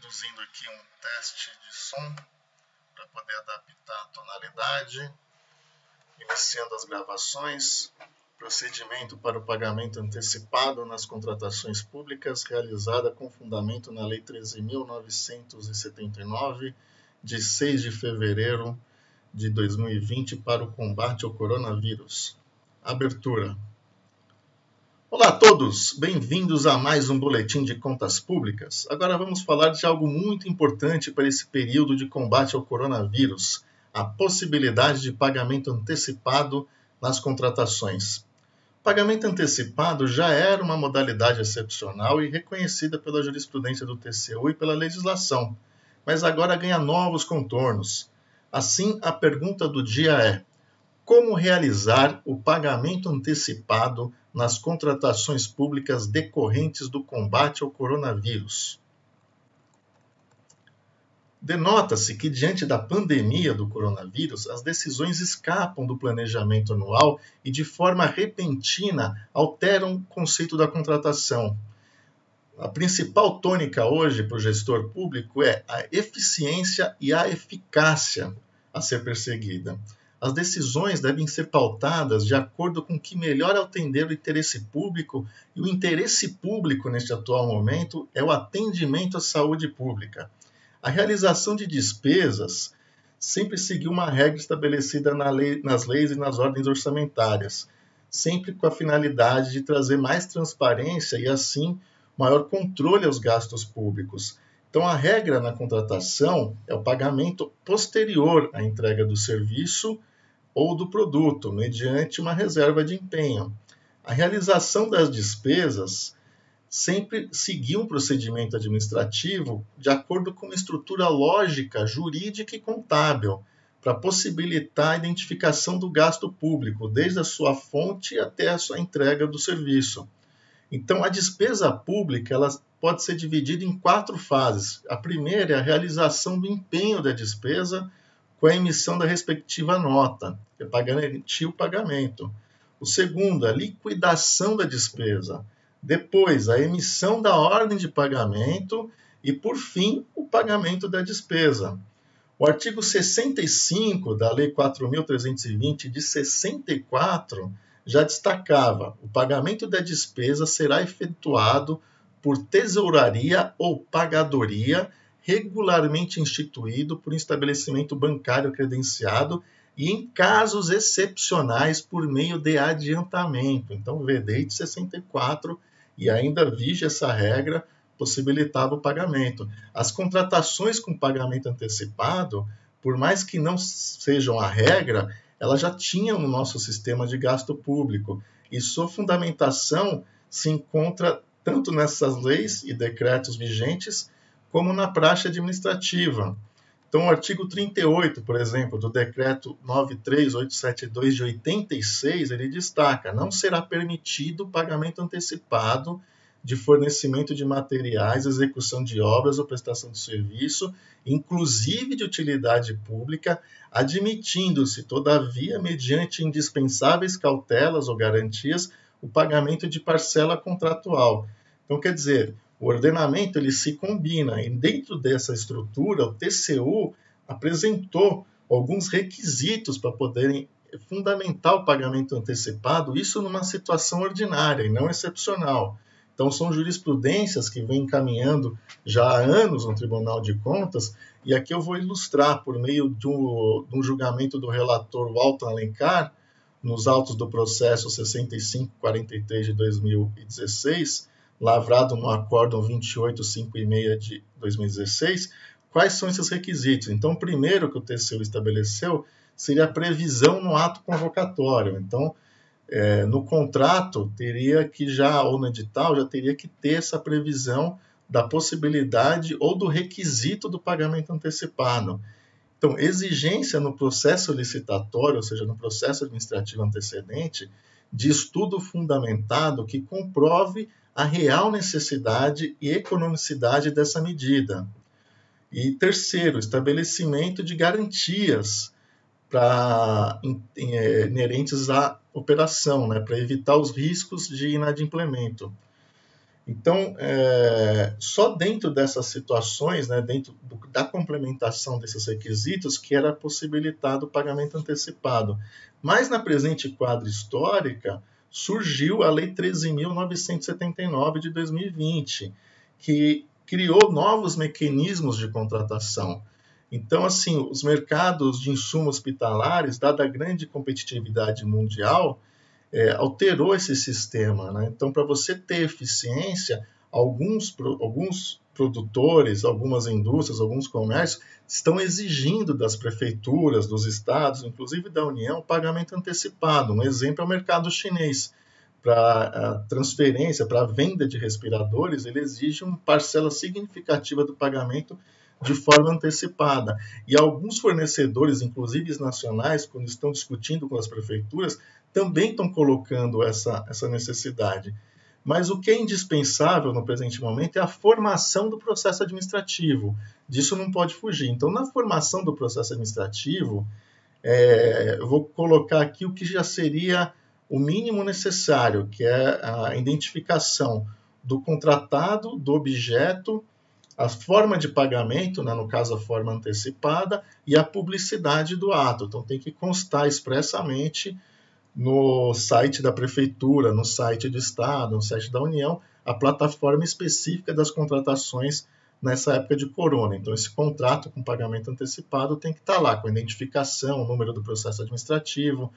introduzindo aqui um teste de som para poder adaptar a tonalidade, iniciando as gravações, procedimento para o pagamento antecipado nas contratações públicas realizada com fundamento na Lei 13.979, de 6 de fevereiro de 2020 para o combate ao coronavírus. Abertura. Olá a todos, bem-vindos a mais um Boletim de Contas Públicas. Agora vamos falar de algo muito importante para esse período de combate ao coronavírus, a possibilidade de pagamento antecipado nas contratações. O pagamento antecipado já era uma modalidade excepcional e reconhecida pela jurisprudência do TCU e pela legislação, mas agora ganha novos contornos. Assim, a pergunta do dia é: como realizar o pagamento antecipado nas contratações públicas decorrentes do combate ao coronavírus? Denota-se que, diante da pandemia do coronavírus, as decisões escapam do planejamento anual e, de forma repentina, alteram o conceito da contratação. A principal tônica hoje para o gestor público é a eficiência e a eficácia a ser perseguida. As decisões devem ser pautadas de acordo com o que melhor atender o interesse público, e o interesse público, neste atual momento, é o atendimento à saúde pública. A realização de despesas sempre seguiu uma regra estabelecida nas leis e nas ordens orçamentárias, sempre com a finalidade de trazer mais transparência e, assim, maior controle aos gastos públicos. Então, a regra na contratação é o pagamento posterior à entrega do serviço ou do produto, mediante uma reserva de empenho. A realização das despesas sempre seguiu um procedimento administrativo de acordo com uma estrutura lógica, jurídica e contábil, para possibilitar a identificação do gasto público, desde a sua fonte até a sua entrega do serviço. Então, a despesa pública ela pode ser dividida em 4 fases. A primeira é a realização do empenho da despesa com a emissão da respectiva nota, que é para garantir o pagamento. O segundo, a liquidação da despesa. Depois, a emissão da ordem de pagamento e, por fim, o pagamento da despesa. O artigo 65 da Lei 4.320 de 64 já destacava: o pagamento da despesa será efetuado por tesouraria ou pagadoria regularmente instituído por um estabelecimento bancário credenciado e, em casos excepcionais, por meio de adiantamento. Então, VDI de 64, e ainda vige essa regra, possibilitava o pagamento. As contratações com pagamento antecipado, por mais que não sejam a regra, elas já tinham no nosso sistema de gasto público, e sua fundamentação se encontra tanto nessas leis e decretos vigentes, como na praxe administrativa. Então, o artigo 38, por exemplo, do Decreto 93872 de 86, ele destaca: não será permitido o pagamento antecipado de fornecimento de materiais, execução de obras ou prestação de serviço, inclusive de utilidade pública, admitindo-se, todavia, mediante indispensáveis cautelas ou garantias, o pagamento de parcela contratual. Então, quer dizer, o ordenamento ele se combina, e dentro dessa estrutura, o TCU apresentou alguns requisitos para poderem fundamentar o pagamento antecipado, isso numa situação ordinária e não excepcional. Então, são jurisprudências que vêm caminhando já há anos no Tribunal de Contas, e aqui eu vou ilustrar por meio de um julgamento do relator Walton Alencar, nos autos do processo 6543 de 2016, lavrado no Acórdão 2856 de 2016, quais são esses requisitos? Então, o primeiro que o TCU estabeleceu seria a previsão no ato convocatório. Então, no contrato, teria que ou no edital, já teria que ter essa previsão da possibilidade ou do requisito do pagamento antecipado. Então, exigência no processo licitatório, ou seja, no processo administrativo antecedente, de estudo fundamentado que comprove a real necessidade e economicidade dessa medida. E terceiro, estabelecimento de garantias inerentes à operação, para evitar os riscos de inadimplemento. Então, só dentro dessas situações, né, dentro da complementação desses requisitos, que era possibilitado o pagamento antecipado. Mas na presente quadra histórica, surgiu a Lei 13.979 de 2020, que criou novos mecanismos de contratação. Então, assim, os mercados de insumos hospitalares, dada a grande competitividade mundial, alterou esse sistema. Né? Então, para você ter eficiência, alguns produtores, algumas indústrias, alguns comércios estão exigindo das prefeituras, dos estados, inclusive da União, pagamento antecipado. Um exemplo é o mercado chinês. Para transferência, para venda de respiradores, ele exige uma parcela significativa do pagamento de forma antecipada. E alguns fornecedores, inclusive nacionais, quando estão discutindo com as prefeituras, também estão colocando essa necessidade. Mas o que é indispensável no presente momento é a formação do processo administrativo. Disso não pode fugir. Então, na formação do processo administrativo, eu vou colocar aqui o que já seria o mínimo necessário, que é a identificação do contratado, do objeto, a forma de pagamento, né, no caso a forma antecipada, e a publicidade do ato. Então tem que constar expressamente no site da prefeitura, no site do estado, no site da União, a plataforma específica das contratações nessa época de corona. Então esse contrato com pagamento antecipado tem que estar lá, com a identificação, o número do processo administrativo,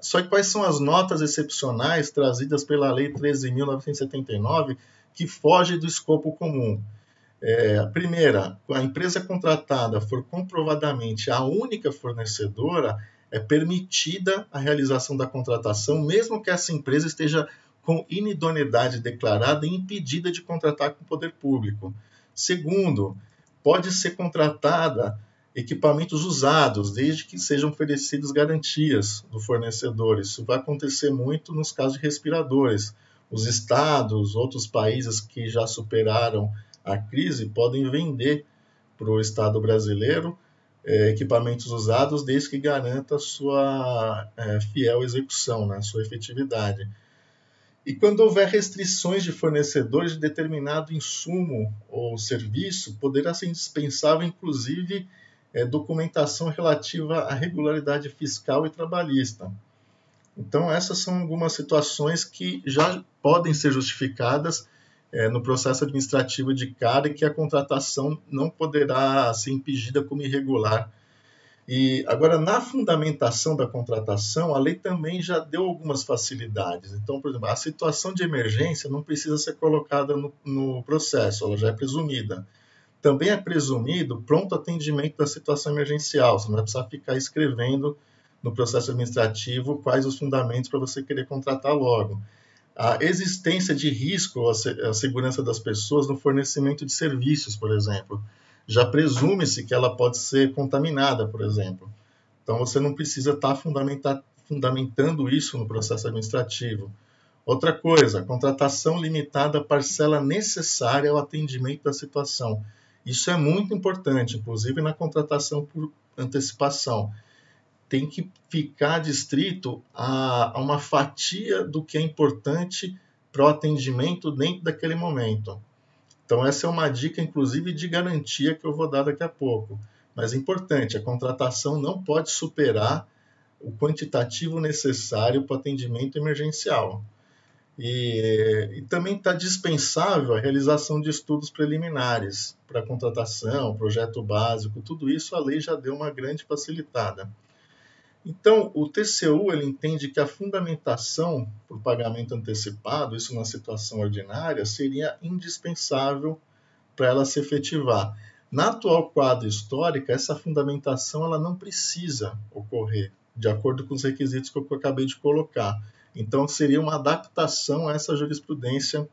só que quais são as notas excepcionais trazidas pela Lei 13.979 que foge do escopo comum. A primeira, a empresa contratada for comprovadamente a única fornecedora, é permitida a realização da contratação, mesmo que essa empresa esteja com inidoneidade declarada e impedida de contratar com o poder público. Segundo, pode ser contratada equipamentos usados, desde que sejam oferecidas garantias do fornecedor. Isso vai acontecer muito nos casos de respiradores. Os estados, outros países que já superaram a crise, podem vender para o Estado brasileiro equipamentos usados, desde que garanta a sua fiel execução, né, sua efetividade. E quando houver restrições de fornecedores de determinado insumo ou serviço, poderá ser indispensável, inclusive, documentação relativa à regularidade fiscal e trabalhista. Então, essas são algumas situações que já podem ser justificadas no processo administrativo de cara e que a contratação não poderá ser impedida como irregular. E agora, na fundamentação da contratação, a lei também já deu algumas facilidades. Então, por exemplo, a situação de emergência não precisa ser colocada no processo, ela já é presumida. Também é presumido pronto atendimento da situação emergencial, você não vai precisar ficar escrevendo no processo administrativo quais os fundamentos para você querer contratar logo. A existência de risco à segurança das pessoas no fornecimento de serviços, por exemplo. Já presume-se que ela pode ser contaminada, por exemplo. Então, você não precisa estar fundamentando isso no processo administrativo. Outra coisa, contratação limitada à parcela necessária ao atendimento da situação. Isso é muito importante, inclusive na contratação por antecipação. Tem que ficar adstrito a uma fatia do que é importante para o atendimento dentro daquele momento. Então, essa é uma dica, inclusive, de garantia que eu vou dar daqui a pouco. Mas é importante, a contratação não pode superar o quantitativo necessário para o atendimento emergencial. E também está dispensável a realização de estudos preliminares para contratação, projeto básico, tudo isso a lei já deu uma grande facilitada. Então, o TCU ele entende que a fundamentação por pagamento antecipado, isso na situação ordinária, seria indispensável para ela se efetivar. Na atual quadro histórica, essa fundamentação ela não precisa ocorrer, de acordo com os requisitos que eu acabei de colocar. Então, seria uma adaptação a essa jurisprudência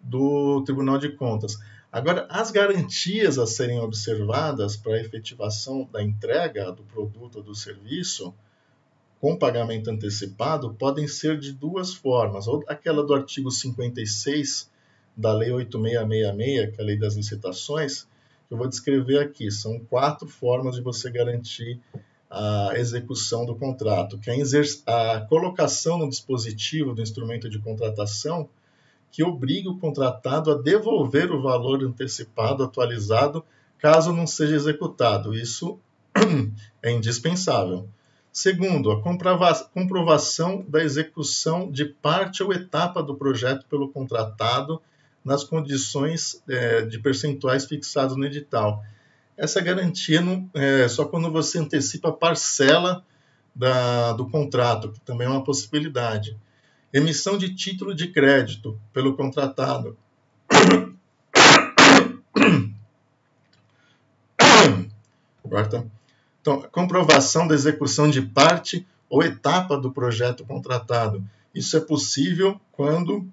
do Tribunal de Contas. Agora, as garantias a serem observadas para a efetivação da entrega do produto ou do serviço com pagamento antecipado podem ser de duas formas. Ou aquela do artigo 56 da Lei 8666, que é a Lei das Licitações, que eu vou descrever aqui. São 4 formas de você garantir a execução do contrato, que é a colocação no dispositivo do instrumento de contratação que obrigue o contratado a devolver o valor antecipado atualizado caso não seja executado. Isso é indispensável. Segundo, a comprovação da execução de parte ou etapa do projeto pelo contratado nas condições de percentuais fixados no edital. Essa garantia é só quando você antecipa a parcela do contrato, que também é uma possibilidade. Emissão de título de crédito pelo contratado. Então, comprovação da execução de parte ou etapa do projeto contratado. Isso é possível quando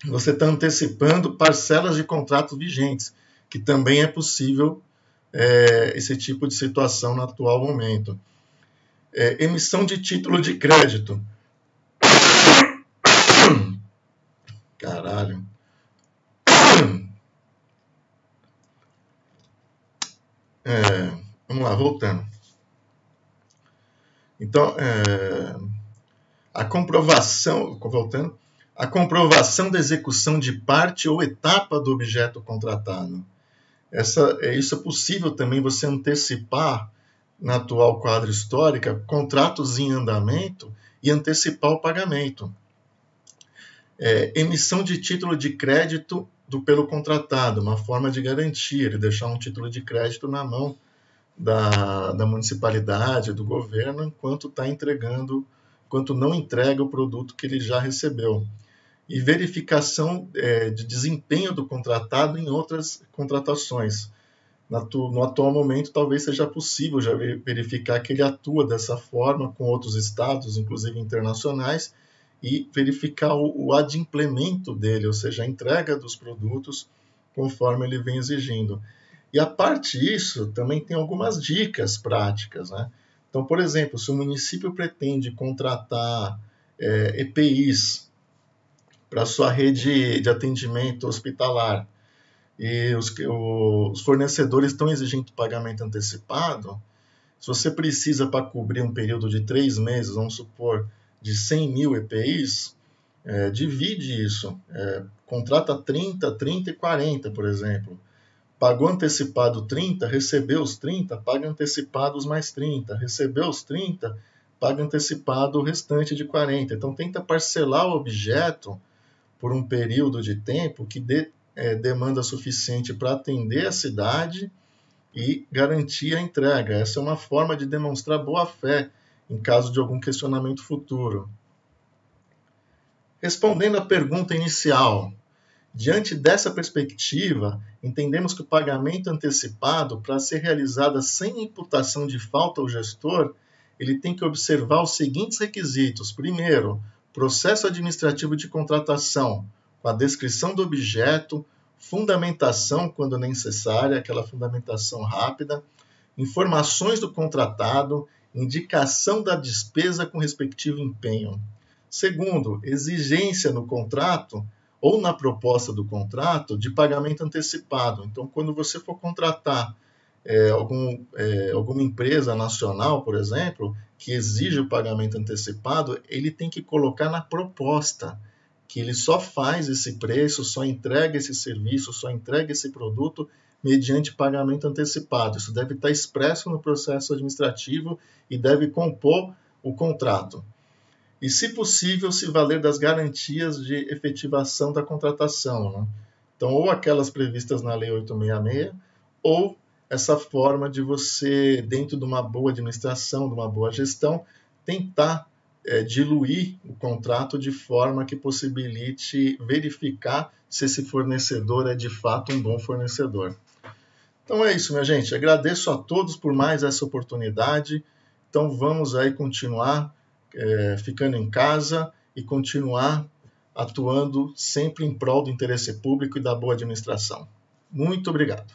você está antecipando parcelas de contratos vigentes, que também é possível esse tipo de situação no atual momento. Emissão de título de crédito. Caralho. Vamos lá, voltando. Então, a comprovação da execução de parte ou etapa do objeto contratado. Isso é possível também você antecipar, na atual quadro histórica, contratos em andamento e antecipar o pagamento. Emissão de título de crédito pelo contratado, uma forma de garantir, ele deixar um título de crédito na mão da municipalidade, do governo, enquanto não entrega o produto que ele já recebeu. E verificação de desempenho do contratado em outras contratações. No atual momento, talvez seja possível já verificar que ele atua dessa forma com outros estados, inclusive internacionais, e verificar o adimplemento dele, ou seja, a entrega dos produtos conforme ele vem exigindo. E a parte disso, também tem algumas dicas práticas, né? Então, por exemplo, se o município pretende contratar EPIs para sua rede de atendimento hospitalar e os fornecedores estão exigindo pagamento antecipado, se você precisa para cobrir um período de 3 meses, vamos supor, de 100 mil EPIs, divide isso, contrata 30, 30 e 40, por exemplo. Pagou antecipado 30, recebeu os 30, paga antecipado os mais 30. Recebeu os 30, paga antecipado o restante de 40. Então, tenta parcelar o objeto por um período de tempo que dê demanda suficiente para atender a cidade e garantir a entrega. Essa é uma forma de demonstrar boa-fé em caso de algum questionamento futuro. Respondendo à pergunta inicial, diante dessa perspectiva, entendemos que o pagamento antecipado, para ser realizado sem imputação de falta ao gestor, ele tem que observar os seguintes requisitos. Primeiro, processo administrativo de contratação, com a descrição do objeto, fundamentação, quando necessária, aquela fundamentação rápida, informações do contratado, indicação da despesa com respectivo empenho. Segundo, exigência no contrato ou na proposta do contrato de pagamento antecipado. Então, quando você for contratar alguma empresa nacional, por exemplo, que exige o pagamento antecipado, ele tem que colocar na proposta que ele só faz esse preço, só entrega esse serviço, só entrega esse produto mediante pagamento antecipado. Isso deve estar expresso no processo administrativo e deve compor o contrato. E, se possível, se valer das garantias de efetivação da contratação, né? Então, ou aquelas previstas na Lei 866, ou essa forma de você, dentro de uma boa administração, de uma boa gestão, tentar diluir o contrato de forma que possibilite verificar se esse fornecedor é de fato um bom fornecedor. Então é isso, minha gente. Agradeço a todos por mais essa oportunidade. Então vamos aí continuar ficando em casa e continuar atuando sempre em prol do interesse público e da boa administração. Muito obrigado.